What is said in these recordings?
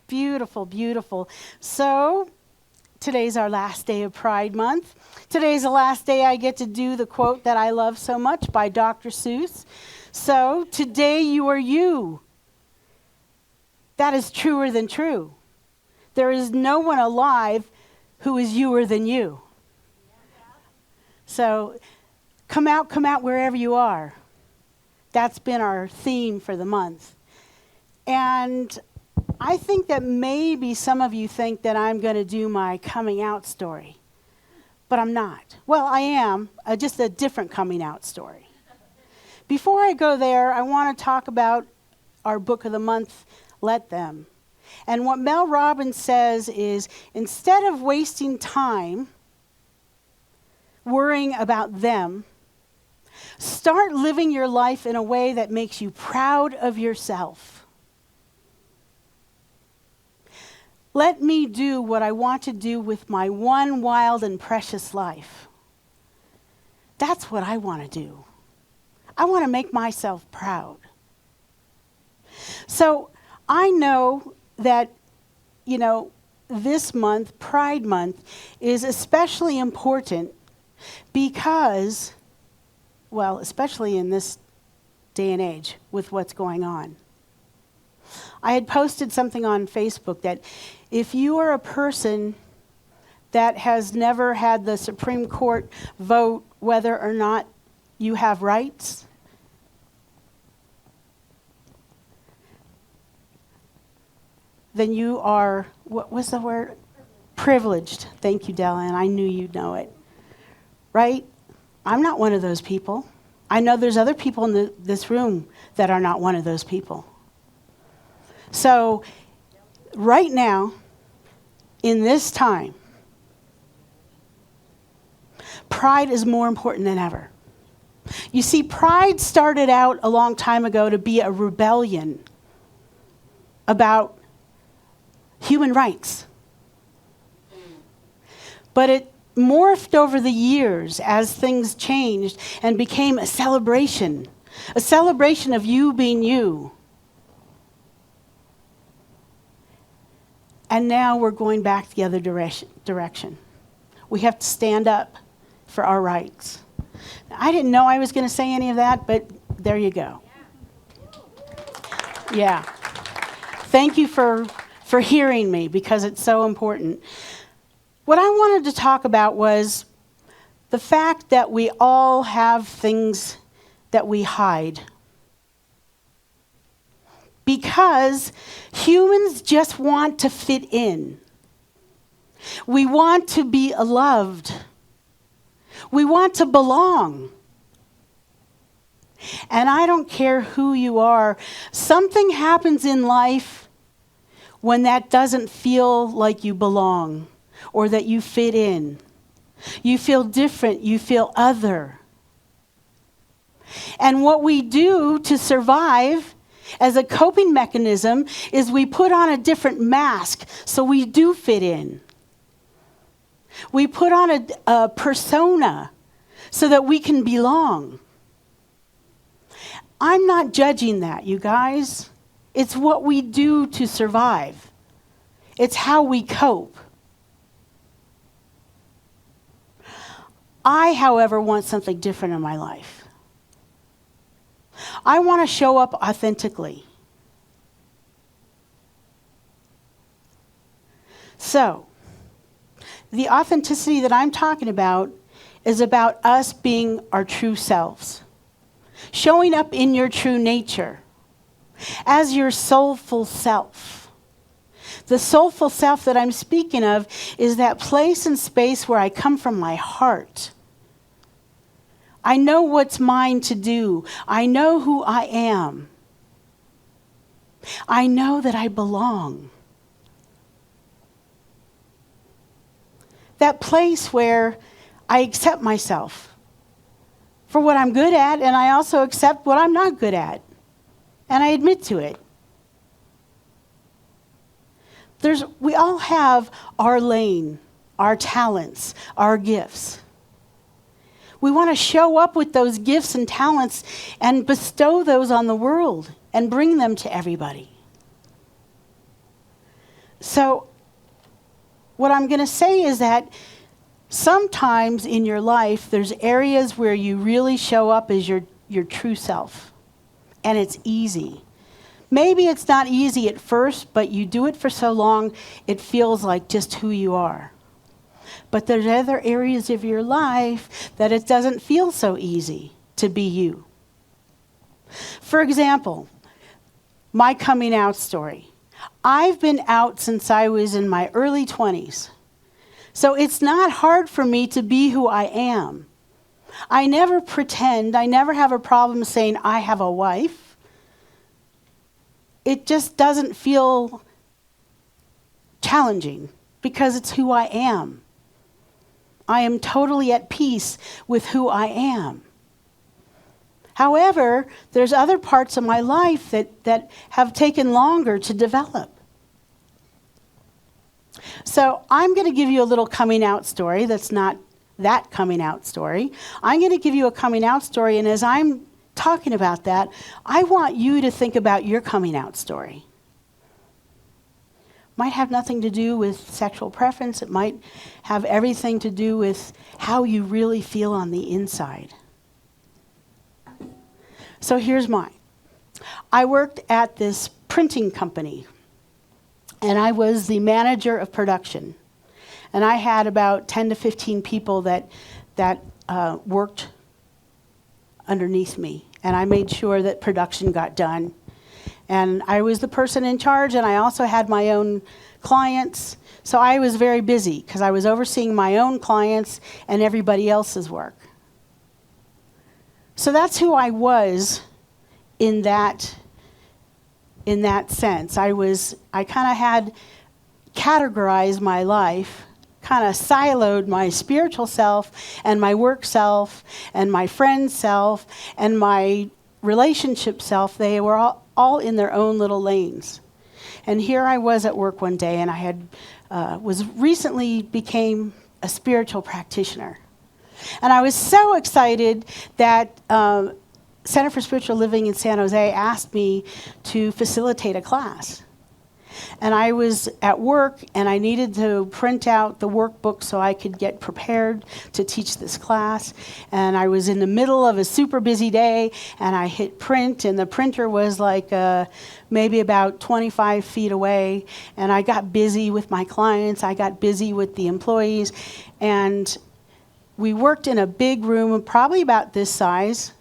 Beautiful, beautiful. So, today's our last day of Pride Month. Today's the last day I get to do the quote that I love so much by Dr. Seuss. So, today you are you. That is truer than true. There is no one alive who is youer than you. So, come out wherever you are. That's been our theme for the month. And I think that maybe some of you think that I'm going to do my coming out story, but I'm not. Well, I am, just a different coming out story. Before I go there, I want to talk about our book of the month, Let Them. And what Mel Robbins says is, instead of wasting time worrying about them, start living your life in a way that makes you proud of yourself. Let me do what I want to do with my one wild and precious life. That's what I want to do. I want to make myself proud. So I know that, this month, Pride Month, is especially important because, well, especially in this day and age with what's going on. I had posted something on Facebook that if you are a person that has never had the Supreme Court vote whether or not you have rights, then you are, what was the word? Privileged. Thank you, Della, and I knew you'd know it. Right? I'm not one of those people. I know there's other people in this room that are not one of those people. So, right now, in this time, pride is more important than ever. You see, pride started out a long time ago to be a rebellion about human rights. But it morphed over the years as things changed and became a celebration of you being you. And now we're going back the other direction. We have to stand up for our rights. I didn't know I was going to say any of that, but there you go. Yeah. Thank you for hearing me, because it's so important. What I wanted to talk about was the fact that we all have things that we hide. Because humans just want to fit in. We want to be loved. We want to belong. And I don't care who you are, something happens in life when that doesn't feel like you belong or that you fit in. You feel different, you feel other. And what we do to survive as a coping mechanism is we put on a different mask so we do fit in. We put on a persona so that we can belong. I'm not judging that, you guys. It's what we do to survive. It's how we cope. I, however, want something different in my life. I want to show up authentically. So, the authenticity that I'm talking about is about us being our true selves. Showing up in your true nature as your soulful self. The soulful self that I'm speaking of is that place and space where I come from my heart. I know what's mine to do. I know who I am. I know that I belong. That place where I accept myself for what I'm good at, and I also accept what I'm not good at, and I admit to it. We all have our lane, our talents, our gifts. We want to show up with those gifts and talents and bestow those on the world and bring them to everybody. So what I'm going to say is that sometimes in your life, there's areas where you really show up as your true self. And it's easy. Maybe it's not easy at first, but you do it for so long, it feels like just who you are. But there's other areas of your life that it doesn't feel so easy to be you. For example, my coming out story. I've been out since I was in my early 20s. So it's not hard for me to be who I am. I never pretend. I never have a problem saying I have a wife. It just doesn't feel challenging because it's who I am. I am totally at peace with who I am. However, there's other parts of my life that have taken longer to develop. So I'm going to give you a little coming out story that's not that coming out story. I'm going to give you a coming out story, and as I'm talking about that, I want you to think about your coming out story. Might have nothing to do with sexual preference. It might have everything to do with how you really feel on the inside. So here's mine. I worked at this printing company, and I was the manager of production. And I had about 10 to 15 people that worked underneath me. And I made sure that production got done. And I was the person in charge, and I also had my own clients. So I was very busy because I was overseeing my own clients and everybody else's work. So that's who I was in that sense. I kind of had categorized my life, kind of siloed my spiritual self and my work self and my friend self and my relationship self. They were all in their own little lanes. And here I was at work one day, and I had recently became a spiritual practitioner. And I was so excited that Center for Spiritual Living in San Jose asked me to facilitate a class. And I was at work, and I needed to print out the workbook so I could get prepared to teach this class. And I was in the middle of a super busy day, and I hit print, and the printer was like maybe about 25 feet away. And I got busy with my clients. I got busy with the employees. And we worked in a big room, probably about this size.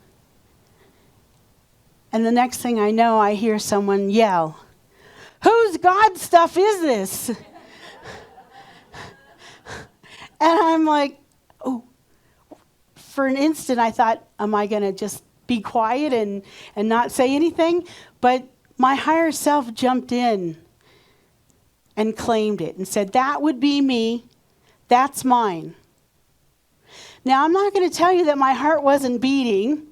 And the next thing I know, I hear someone yell, "Whose God stuff is this?" And I'm like, oh. For an instant, I thought, am I going to just be quiet and not say anything? But my higher self jumped in and claimed it and said, that would be me. That's mine. Now, I'm not going to tell you that my heart wasn't beating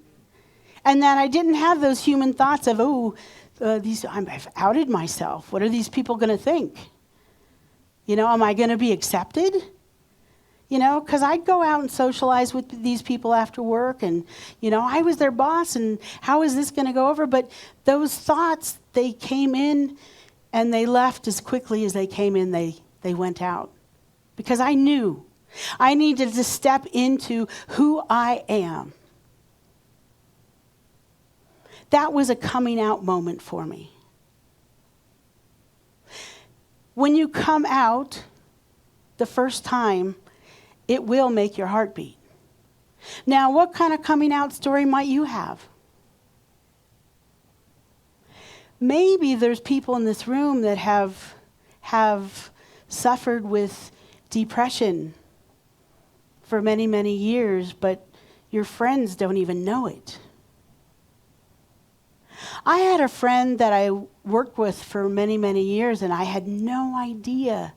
and that I didn't have those human thoughts of, I've outed myself. What are these people going to think? Am I going to be accepted? Because I'd go out and socialize with these people after work, and, I was their boss, and how is this going to go over? But those thoughts, they came in, and they left as quickly as they came in, they went out. Because I knew I needed to step into who I am. That was a coming out moment for me. When you come out the first time, it will make your heart beat. Now, what kind of coming out story might you have? Maybe there's people in this room that have suffered with depression for many, many years, but your friends don't even know it. I had a friend that I worked with for many, many years, and I had no idea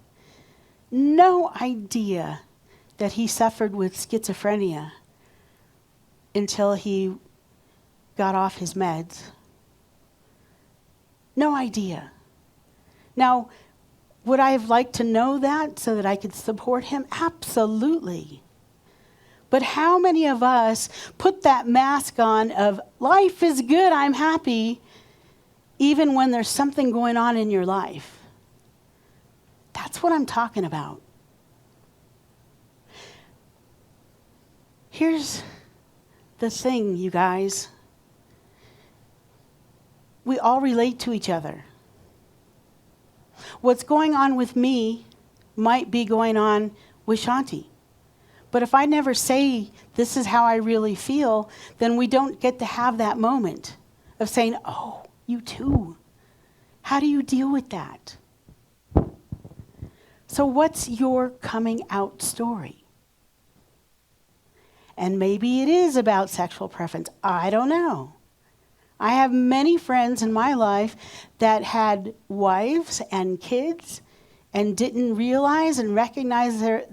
that he suffered with schizophrenia until he got off his meds. No idea. Now, would I have liked to know that so that I could support him? Absolutely. But how many of us put that mask on of life is good, I'm happy, even when there's something going on in your life? That's what I'm talking about. Here's the thing, you guys. We all relate to each other. What's going on with me might be going on with Shanti. But if I never say, this is how I really feel, then we don't get to have that moment of saying, oh, you too. How do you deal with that? So what's your coming out story? And maybe it is about sexual preference. I don't know. I have many friends in my life that had wives and kids and didn't realize and recognize it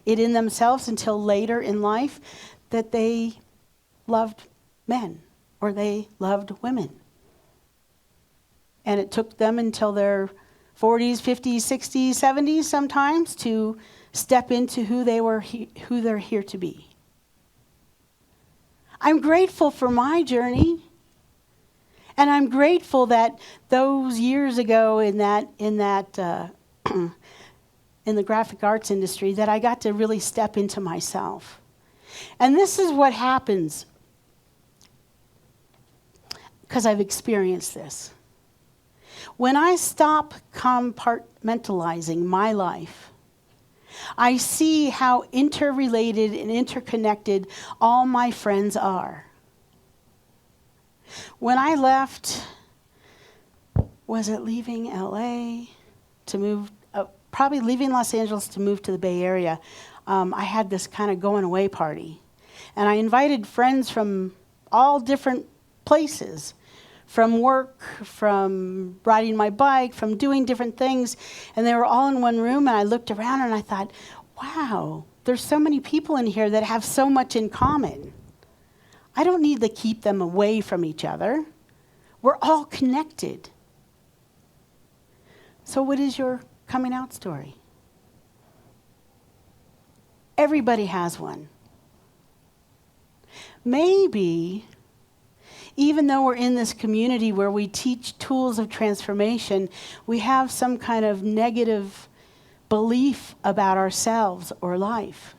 in themselves until later in life that they loved men or they loved women. And it took them until their 40s, 50s, 60s, 70s sometimes to step into who they're here to be. I'm grateful for my journey. And I'm grateful that those years ago in the graphic arts industry that I got to really step into myself. And this is what happens because I've experienced this. When I stop compartmentalizing my life, I see how interrelated and interconnected all my friends are. When I left, was it leaving LA to move, probably leaving Los Angeles to move to the Bay Area, I had this kind of going away party. And I invited friends from all different places, from work, from riding my bike, from doing different things. And they were all in one room, and I looked around and I thought, wow, there's so many people in here that have so much in common. I don't need to keep them away from each other. We're all connected. So what is your coming out story? Everybody has one. Maybe, even though we're in this community where we teach tools of transformation, we have some kind of negative belief about ourselves or life.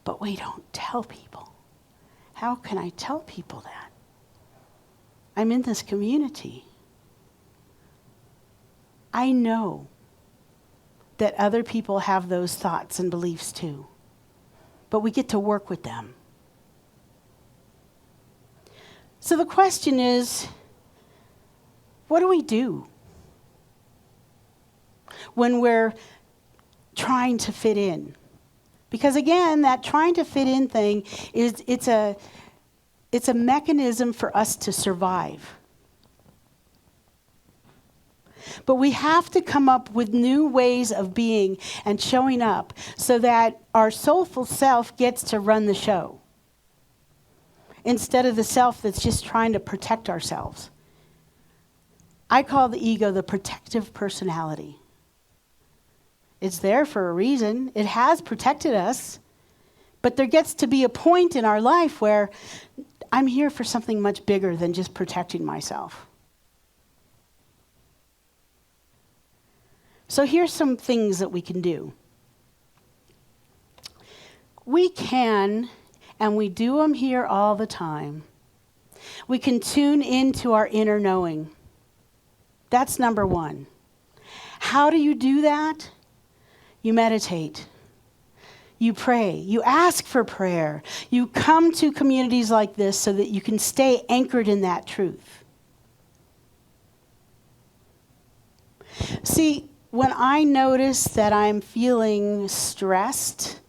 But we don't tell people. How can I tell people that? I'm in this community. I know that other people have those thoughts and beliefs too, but we get to work with them. So the question is, what do we do when we're trying to fit in? Because again, that trying to fit in thing it's a mechanism for us to survive. But we have to come up with new ways of being and showing up so that our soulful self gets to run the show, instead of the self that's just trying to protect ourselves. I call the ego the protective personality. It's there for a reason. It has protected us. But there gets to be a point in our life where I'm here for something much bigger than just protecting myself. So here's some things that we can do. We can, and we do them here all the time, we can tune into our inner knowing. That's number one. How do you do that? You meditate. You pray. You ask for prayer. You come to communities like this so that you can stay anchored in that truth. See, when I notice that I'm feeling stressed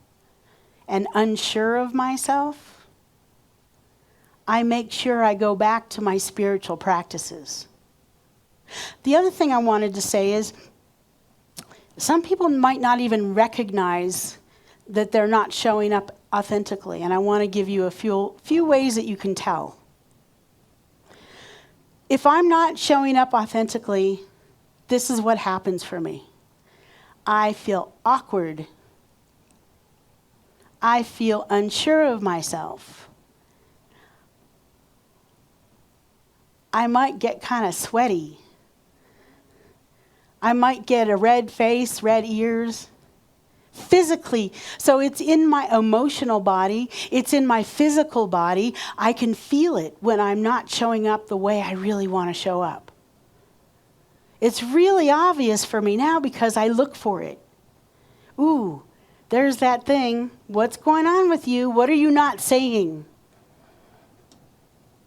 and unsure of myself, I make sure I go back to my spiritual practices. The other thing I wanted to say is, some people might not even recognize that they're not showing up authentically, and I want to give you a few ways that you can tell. If I'm not showing up authentically, this is what happens for me. I feel awkward. I feel unsure of myself. I might get kind of sweaty. I might get a red face, red ears. Physically, so it's in my emotional body, it's in my physical body. I can feel it when I'm not showing up the way I really want to show up. It's really obvious for me now because I look for it. Ooh, there's that thing. What's going on with you? What are you not saying?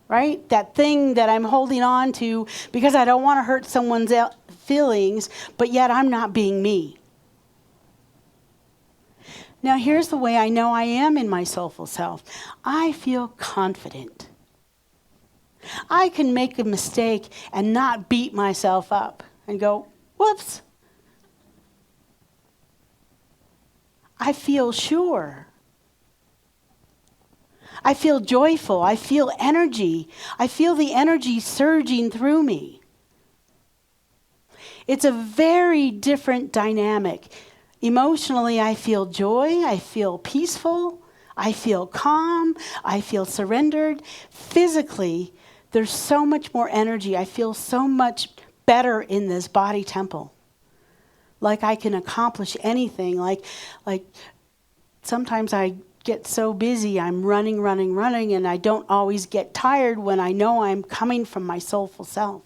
Right? That thing that I'm holding on to because I don't want to hurt someone's feelings, but yet I'm not being me. Now, here's the way I know I am in my soulful self. I feel confident. I can make a mistake and not beat myself up and go, whoops. I feel sure. I feel joyful. I feel energy. I feel the energy surging through me. It's a very different dynamic. Emotionally, I feel joy, I feel peaceful, I feel calm, I feel surrendered. Physically, there's so much more energy. I feel so much better in this body temple. Like I can accomplish anything. Like sometimes I get so busy, I'm running, and I don't always get tired when I know I'm coming from my soulful self.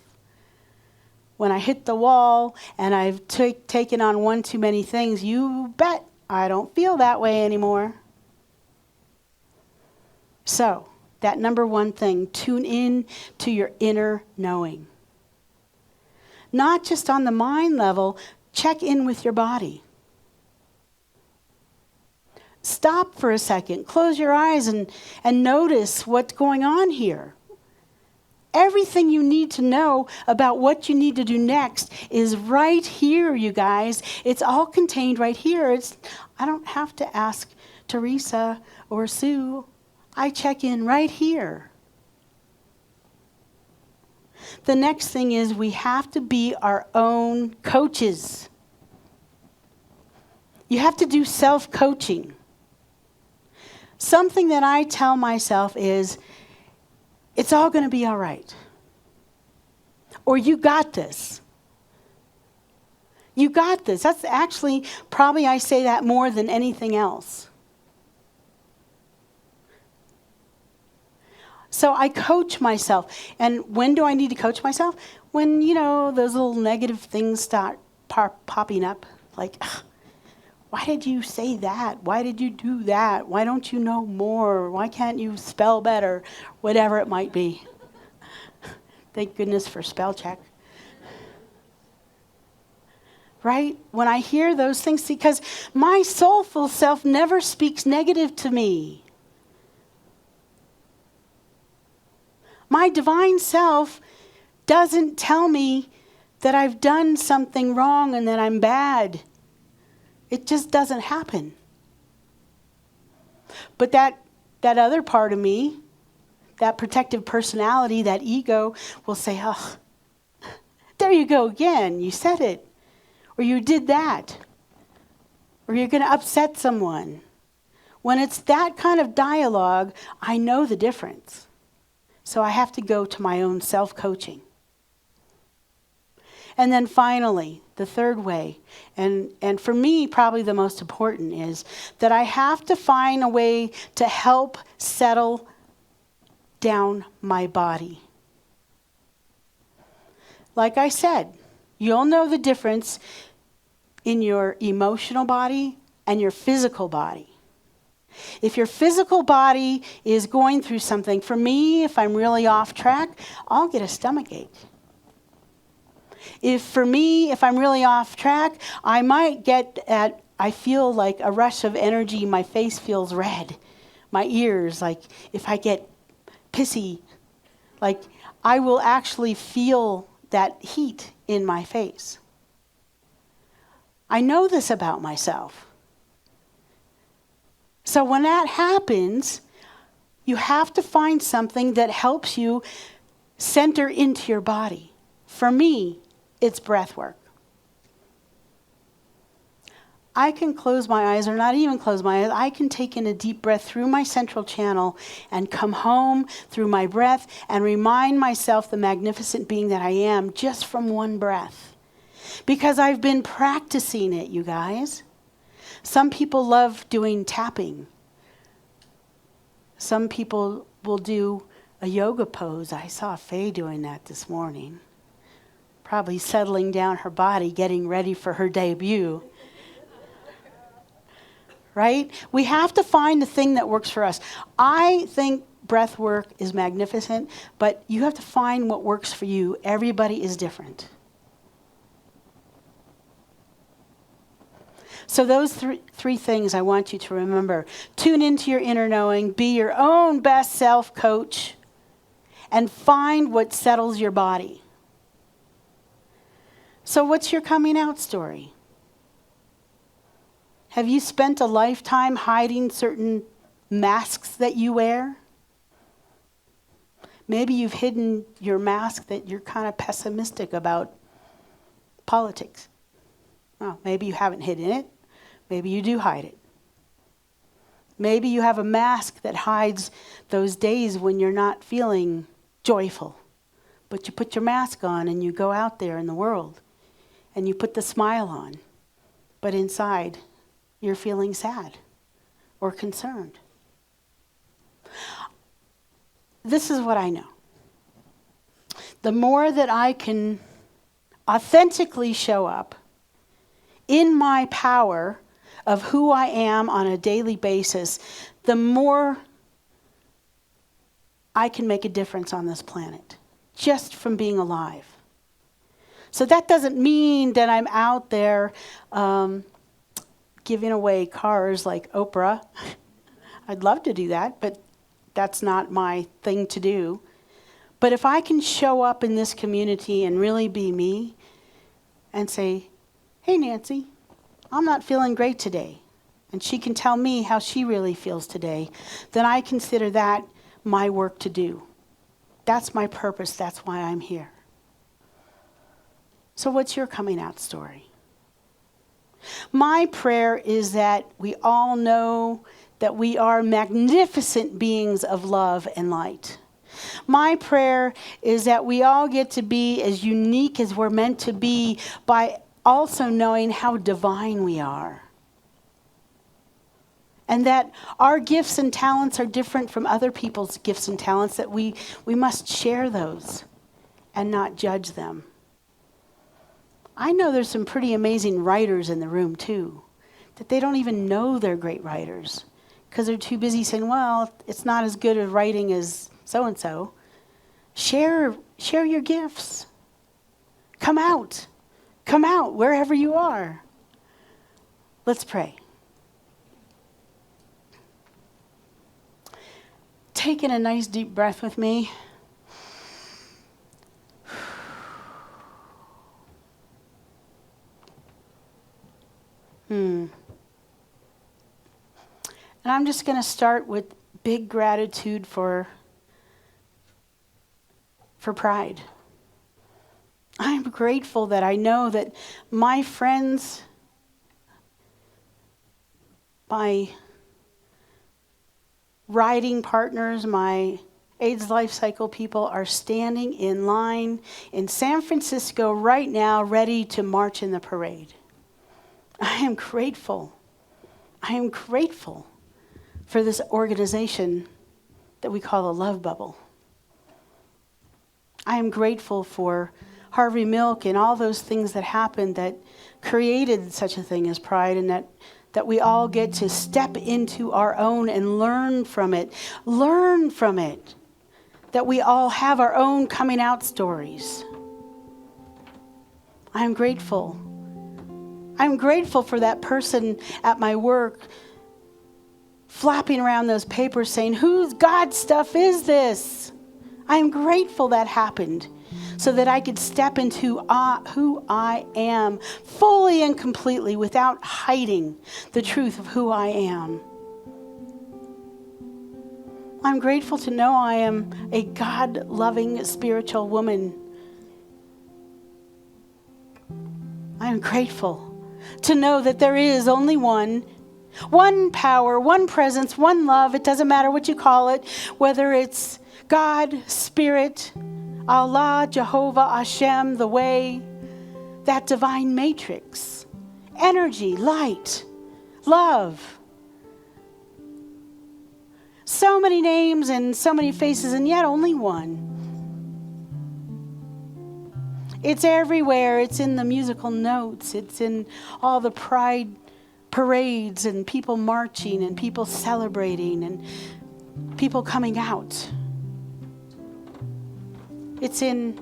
When I hit the wall and I've taken on one too many things, you bet I don't feel that way anymore. So, that number one thing, tune in to your inner knowing. Not just on the mind level, check in with your body. Stop for a second, close your eyes and notice what's going on here. Everything you need to know about what you need to do next is right here, you guys. It's all contained right here. I don't have to ask Teresa or Sue. I check in right here. The next thing is we have to be our own coaches. You have to do self-coaching. Something that I tell myself is, it's all going to be all right. Or you got this. You got this. That's actually, probably I say that more than anything else. So I coach myself. And when do I need to coach myself? When, those little negative things start popping up. Like, why did you say that? Why did you do that? Why don't you know more? Why can't you spell better? Whatever it might be. Thank goodness for spell check. Right? When I hear those things, because my soulful self never speaks negative to me. My divine self doesn't tell me that I've done something wrong and that I'm bad. It just doesn't happen. But that other part of me, that protective personality, that ego, will say, oh, there you go again. You said it. Or you did that. Or you're going to upset someone. When it's that kind of dialogue, I know the difference. So I have to go to my own self-coaching. And then finally, the third way, and for me probably the most important, is that I have to find a way to help settle down my body. Like I said, you'll know the difference in your emotional body and your physical body. If your physical body is going through something, for me, if I'm really off track, I'll get a stomachache. If I'm really off track, I might I feel like a rush of energy. My face feels red. My ears, like if I get pissy, like I will actually feel that heat in my face. I know this about myself. So when that happens, you have to find something that helps you center into your body. For me, it's breath work. I can close my eyes, or not even close my eyes. I can take in a deep breath through my central channel and come home through my breath and remind myself the magnificent being that I am just from one breath. because I've been practicing it, you guys. Some people love doing tapping. Some people will do a yoga pose. I saw Faye doing that this morning. Probably settling down her body, getting ready for her debut. Right? We have to find the thing that works for us. I think breath work is magnificent, but you have to find what works for you. Everybody is different. So those three things I want you to remember. Tune into your inner knowing, be your own best self coach, and find what settles your body. So what's your coming out story? Have you spent a lifetime hiding certain masks that you wear? Maybe you've hidden your mask that you're kind of pessimistic about politics. Well, maybe you haven't hidden it. Maybe you do hide it. Maybe you have a mask that hides those days when you're not feeling joyful. But you put your mask on and you go out there in the world and you put the smile on. But inside, you're feeling sad or concerned. This is what I know. The more that I can authentically show up in my power of who I am on a daily basis, the more I can make a difference on this planet, just from being alive. So that doesn't mean that I'm out there giving away cars like Oprah. I'd love to do that, but that's not my thing to do. But if I can show up in this community and really be me and say, hey, Nancy, I'm not feeling great today, and she can tell me how she really feels today, then I consider that my work to do. That's my purpose. That's why I'm here. So what's your coming out story? My prayer is that we all know that we are magnificent beings of love and light. My prayer is that we all get to be as unique as we're meant to be by also knowing how divine we are. And that our gifts and talents are different from other people's gifts and talents, that we must share those and not judge them. I know there's some pretty amazing writers in the room too, that they don't even know they're great writers because they're too busy saying, well, it's not as good at writing as so-and-so. Share your gifts. Come out wherever you are. Let's pray. Taking a nice deep breath with me. And I'm just going to start with big gratitude for pride. I'm grateful that I know that my friends, my riding partners, my AIDS life cycle people are standing in line in San Francisco right now, ready to march in the parade. I am grateful. I am grateful for this organization that we call the Love Bubble. I am grateful for Harvey Milk and all those things that happened that created such a thing as pride, and that we all get to step into our own and learn from it. Learn from it. That we all have our own coming out stories. I am grateful. I'm grateful for that person at my work flapping around those papers saying, whose God stuff is this? I am grateful that happened so that I could step into who I am fully and completely without hiding the truth of who I am. I'm grateful to know I am a God-loving spiritual woman. I am grateful to know that there is only one power, one presence, one love. It doesn't matter what you call it, whether it's God, Spirit, Allah, Jehovah, Hashem, the way, that divine matrix. Energy, light, love. So many names and so many faces, and yet only one. It's everywhere. It's in the musical notes. It's in all the pride parades and people marching and people celebrating and people coming out. It's in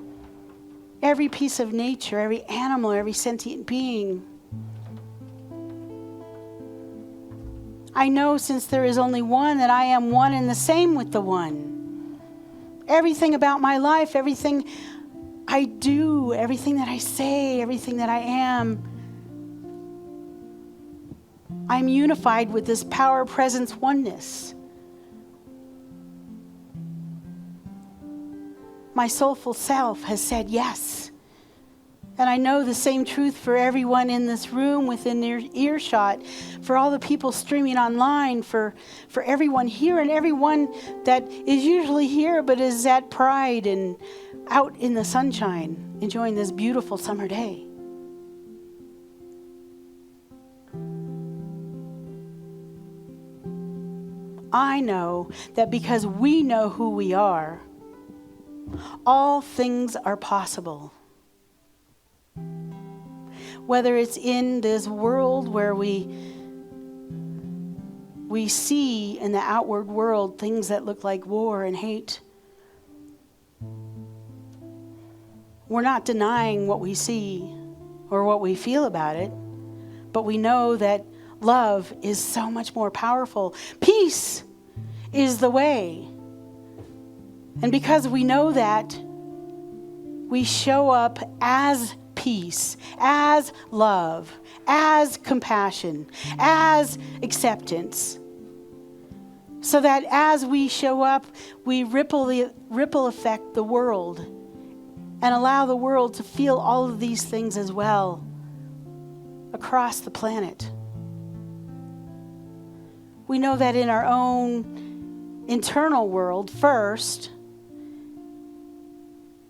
every piece of nature, every animal, every sentient being. I know since there is only one that I am one and the same with the one. Everything about my life, everything I do, everything that I say, everything that I am, I'm unified with this power, presence, oneness. My soulful self has said yes. And I know the same truth for everyone in this room within their earshot, for all the people streaming online, for everyone here and everyone that is usually here but is at Pride and out in the sunshine, enjoying this beautiful summer day. I know that because we know who we are, all things are possible. Whether it's in this world where we see in the outward world things that look like war and hate. We're not denying what we see or what we feel about it, but we know that love is so much more powerful. Peace is the way. And because we know that, we show up as peace, as love, as compassion, as acceptance. So that as we show up, we ripple effect the world and allow the world to feel all of these things as well across the planet. We know that in our own internal world first.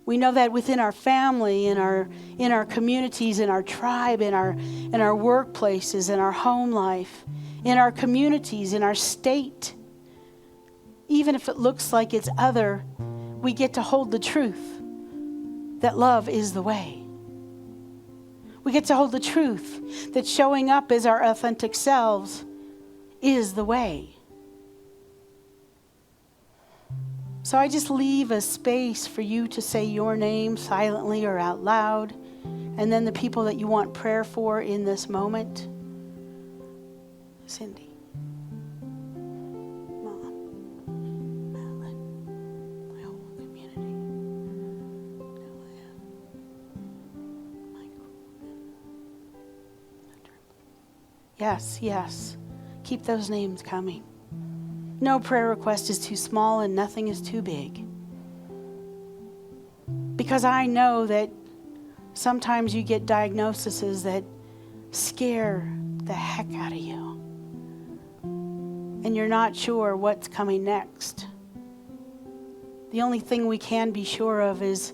We know that within our family, in our communities, in our tribe, in our workplaces, in our home life, in our communities, in our state, even if it looks like it's other, we get to hold the truth that love is the way. We get to hold the truth that showing up as our authentic selves is the way. So I just leave a space for you to say your name silently or out loud, and then the people that you want prayer for in this moment. Cindy, Mom, Madeline, my whole community, Michael. Yes. Keep those names coming. No prayer request is too small and nothing is too big. Because I know that sometimes you get diagnoses that scare the heck out of you. And you're not sure what's coming next. The only thing we can be sure of is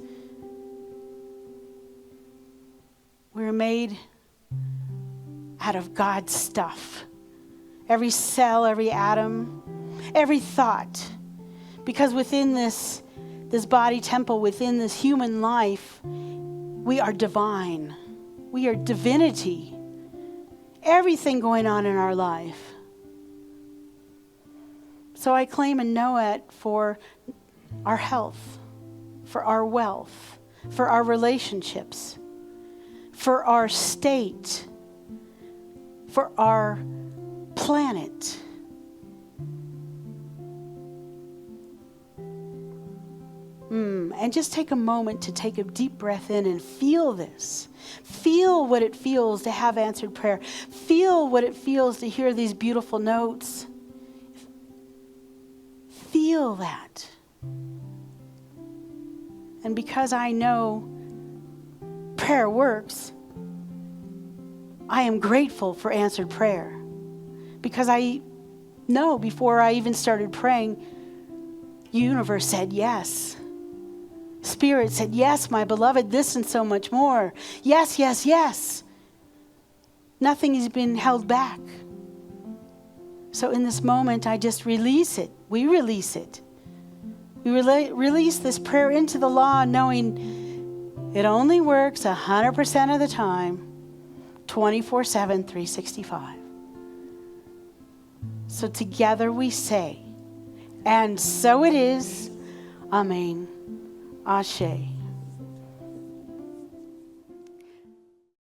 we're made out of God's stuff. Every cell, every atom, every thought. Because within this body temple, within this human life, we are divine. We are divinity. Everything going on in our life. So I claim and know it for our health, for our wealth, for our relationships, for our state, for our planet. And just take a moment to take a deep breath in and feel this. Feel what it feels to have answered prayer. Feel what it feels to hear these beautiful notes. Feel that. And because I know prayer works, I am grateful for answered prayer. Because I know before I even started praying, the universe said yes. Spirit said, yes, my beloved, this and so much more. Yes, yes, yes. Nothing has been held back. So in this moment, I just release it. We release it. We release this prayer into the law, knowing it only works 100% of the time, 24/7, 365. So together we say, and so it is, Amen, Ashe.